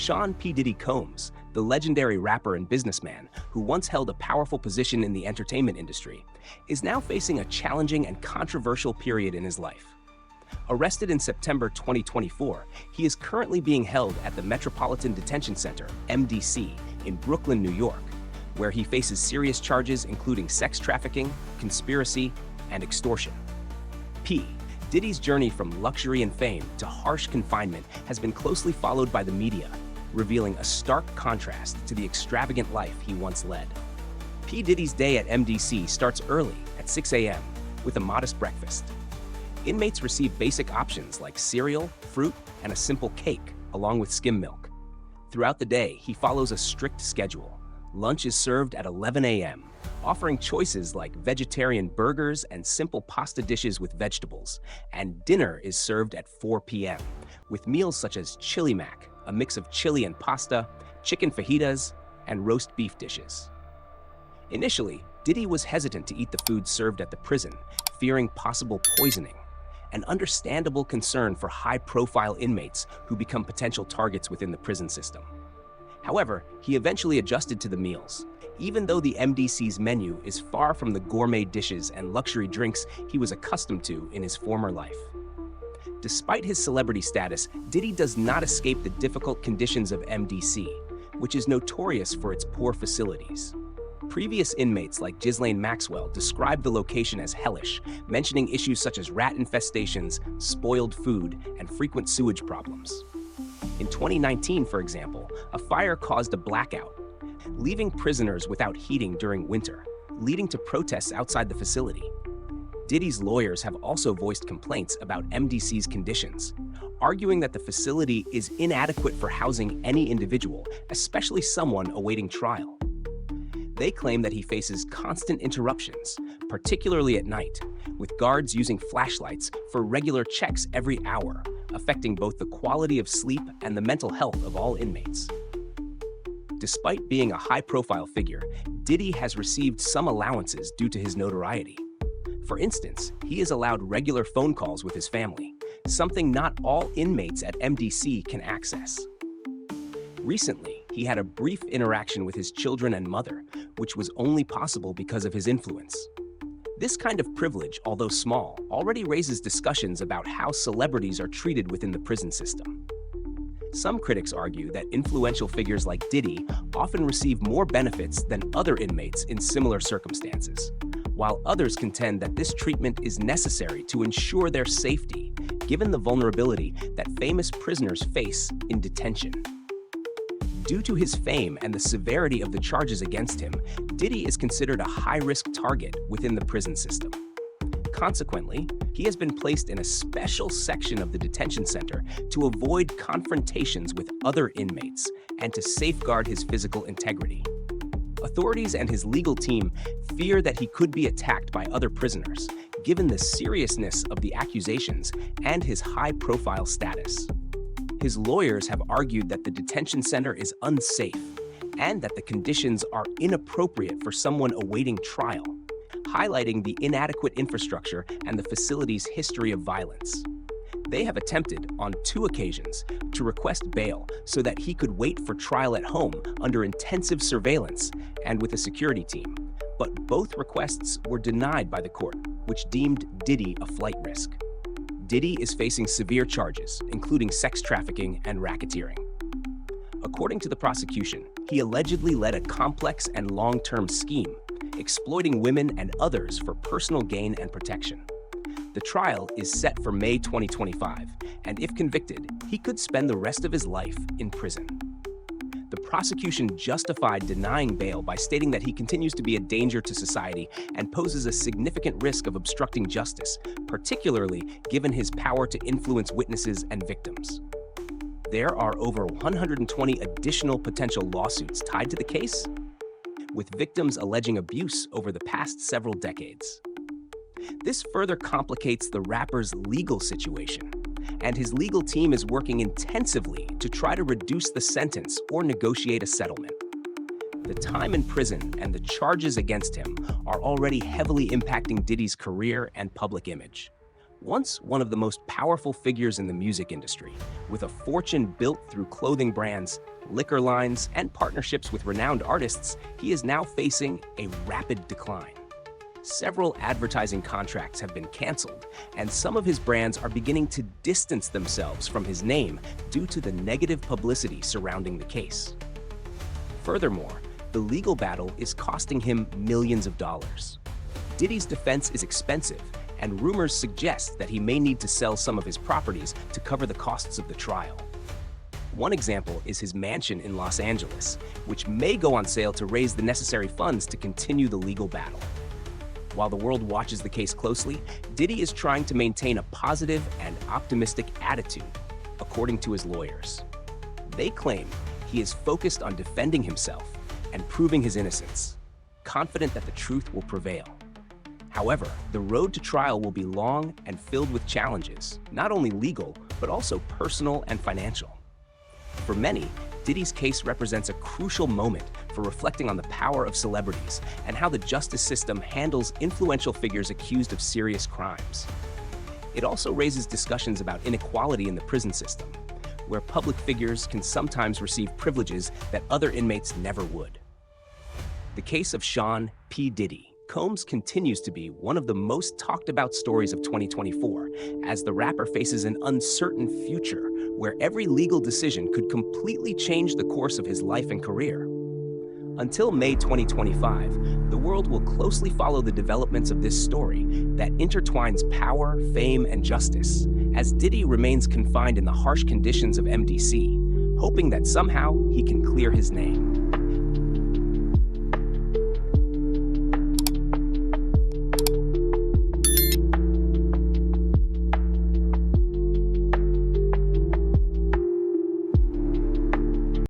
Sean P. Diddy Combs, the legendary rapper and businessman who once held a powerful position in the entertainment industry, is now facing a challenging and controversial period in his life. Arrested in September 2024, he is currently being held at the Metropolitan Detention Center, MDC, in Brooklyn, New York, where he faces serious charges including sex trafficking, conspiracy, and extortion. Diddy's journey from luxury and fame to harsh confinement has been closely followed by the media, revealing a stark contrast to the extravagant life he once led. P. Diddy's day at MDC starts early at 6 a.m. with a modest breakfast. Inmates receive basic options like cereal, fruit, and a simple cake, along with skim milk. Throughout the day, he follows a strict schedule. Lunch is served at 11 a.m., offering choices like vegetarian burgers and simple pasta dishes with vegetables, and dinner is served at 4 p.m., with meals such as chili mac, a mix of chili and pasta, chicken fajitas, and roast beef dishes. Initially, Diddy was hesitant to eat the food served at the prison, fearing possible poisoning, an understandable concern for high-profile inmates who become potential targets within the prison system. However, he eventually adjusted to the meals, even though the MDC's menu is far from the gourmet dishes and luxury drinks he was accustomed to in his former life. Despite his celebrity status, Diddy does not escape the difficult conditions of MDC, which is notorious for its poor facilities. Previous inmates like Ghislaine Maxwell described the location as hellish, mentioning issues such as rat infestations, spoiled food, and frequent sewage problems. In 2019, for example, a fire caused a blackout, leaving prisoners without heating during winter, leading to protests outside the facility. Diddy's lawyers have also voiced complaints about MDC's conditions, arguing that the facility is inadequate for housing any individual, especially someone awaiting trial. They claim that he faces constant interruptions, particularly at night, with guards using flashlights for regular checks every hour, affecting both the quality of sleep and the mental health of all inmates. Despite being a high-profile figure, Diddy has received some allowances due to his notoriety. For instance, he is allowed regular phone calls with his family, something not all inmates at MDC can access. Recently, he had a brief interaction with his children and mother, which was only possible because of his influence. This kind of privilege, although small, already raises discussions about how celebrities are treated within the prison system. Some critics argue that influential figures like Diddy often receive more benefits than other inmates in similar circumstances, while others contend that this treatment is necessary to ensure their safety, given the vulnerability that famous prisoners face in detention. Due to his fame and the severity of the charges against him, Diddy is considered a high-risk target within the prison system. Consequently, he has been placed in a special section of the detention center to avoid confrontations with other inmates and to safeguard his physical integrity. Authorities and his legal team fear that he could be attacked by other prisoners, given the seriousness of the accusations and his high-profile status. His lawyers have argued that the detention center is unsafe and that the conditions are inappropriate for someone awaiting trial, highlighting the inadequate infrastructure and the facility's history of violence. They have attempted, on 2 occasions, to request bail so that he could wait for trial at home under intensive surveillance and with a security team, but both requests were denied by the court, which deemed Diddy a flight risk. Diddy is facing severe charges, including sex trafficking and racketeering. According to the prosecution, he allegedly led a complex and long-term scheme, exploiting women and others for personal gain and protection. The trial is set for May 2025, and if convicted, he could spend the rest of his life in prison. The prosecution justified denying bail by stating that he continues to be a danger to society and poses a significant risk of obstructing justice, particularly given his power to influence witnesses and victims. There are over 120 additional potential lawsuits tied to the case, with victims alleging abuse over the past several decades. This further complicates the rapper's legal situation, and his legal team is working intensively to try to reduce the sentence or negotiate a settlement. The time in prison and the charges against him are already heavily impacting Diddy's career and public image. Once one of the most powerful figures in the music industry, with a fortune built through clothing brands, liquor lines, and partnerships with renowned artists, he is now facing a rapid decline. Several advertising contracts have been canceled, and some of his brands are beginning to distance themselves from his name due to the negative publicity surrounding the case. Furthermore, the legal battle is costing him millions of dollars. Diddy's defense is expensive, and rumors suggest that he may need to sell some of his properties to cover the costs of the trial. One example is his mansion in Los Angeles, which may go on sale to raise the necessary funds to continue the legal battle. While the world watches the case closely, Diddy is trying to maintain a positive and optimistic attitude, according to his lawyers. They claim he is focused on defending himself and proving his innocence, confident that the truth will prevail. However, the road to trial will be long and filled with challenges, not only legal, but also personal and financial. For many, Diddy's case represents a crucial moment for reflecting on the power of celebrities and how the justice system handles influential figures accused of serious crimes. It also raises discussions about inequality in the prison system, where public figures can sometimes receive privileges that other inmates never would. The case of Sean P. Diddy Combs continues to be one of the most talked about stories of 2024, as the rapper faces an uncertain future where every legal decision could completely change the course of his life and career. Until May 2025, the world will closely follow the developments of this story that intertwines power, fame, and justice, as Diddy remains confined in the harsh conditions of MDC, hoping that somehow he can clear his name.